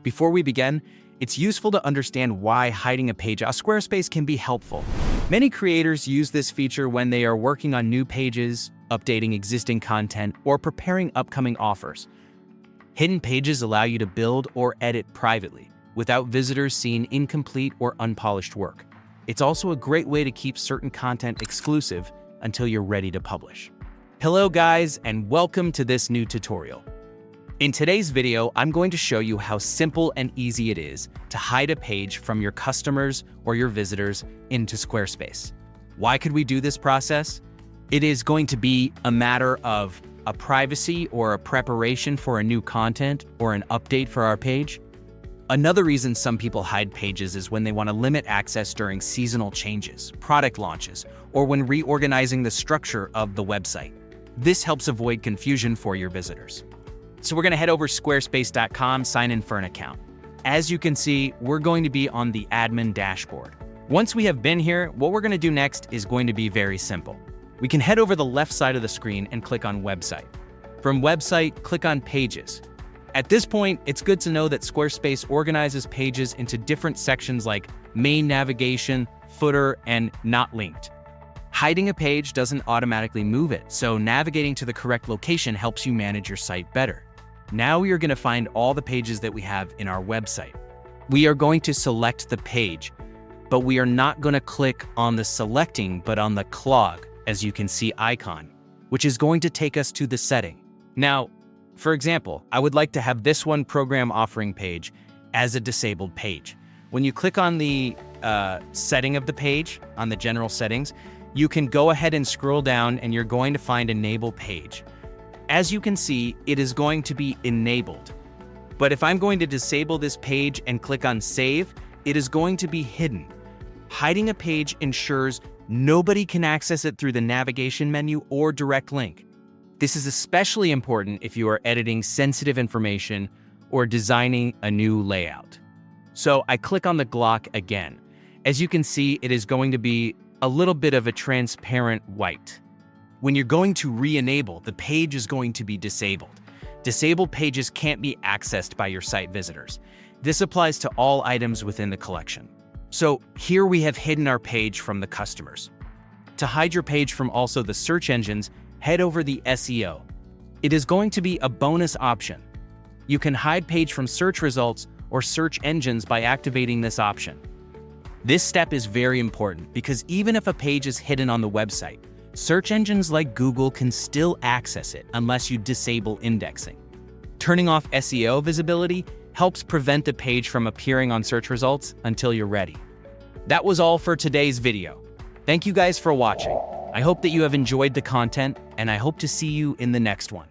Before we begin, it's useful to understand why hiding a page on Squarespace can be helpful. Many creators use this feature when they are working on new pages, updating existing content, or preparing upcoming offers. Hidden pages allow you to build or edit privately, without visitors seeing incomplete or unpolished work. It's also a great way to keep certain content exclusive until you're ready to publish. Hello guys, and welcome to this new tutorial. In today's video, I'm going to show you how simple and easy it is to hide a page from your customers or your visitors into Squarespace. Why could we do this process? It is going to be a matter of a privacy or a preparation for a new content or an update for our page. Another reason some people hide pages is when they want to limit access during seasonal changes, product launches, or when reorganizing the structure of the website. This helps avoid confusion for your visitors. So we're going to head over to squarespace.com, sign in for an account. As you can see, we're going to be on the admin dashboard. Once we have been here, what we're going to do next is going to be very simple. We can head over the left side of the screen and click on Website. From Website, click on Pages. At this point, it's good to know that Squarespace organizes pages into different sections like Main Navigation, Footer, and Not Linked. Hiding a page doesn't automatically move it, so navigating to the correct location helps you manage your site better. Now we are going to find all the pages that we have in our website. We are going to select the page, but we are not going to click on the selecting, but on the clog, as you can see icon, which is going to take us to the setting. Now, for example, I would like to have this one program offering page as a disabled page. When you click on the setting of the page, on the general settings, you can go ahead and scroll down and you're going to find Enable Page. As you can see, it is going to be enabled. But if I'm going to disable this page and click on Save, it is going to be hidden. Hiding a page ensures nobody can access it through the navigation menu or direct link. This is especially important if you are editing sensitive information or designing a new layout. So I click on the Glock again. As you can see, it is going to be a little bit of a transparent white. When you're going to re-enable, the page is going to be disabled. Disabled pages can't be accessed by your site visitors. This applies to all items within the collection. So here we have hidden our page from the customers. To hide your page from also the search engines, head over the SEO. It is going to be a bonus option. You can hide page from search results or search engines by activating this option. This step is very important because even if a page is hidden on the website, search engines like Google can still access it unless you disable indexing. Turning off SEO visibility helps prevent the page from appearing on search results until you're ready. That was all for today's video. Thank you guys for watching. I hope that you have enjoyed the content, and I hope to see you in the next one.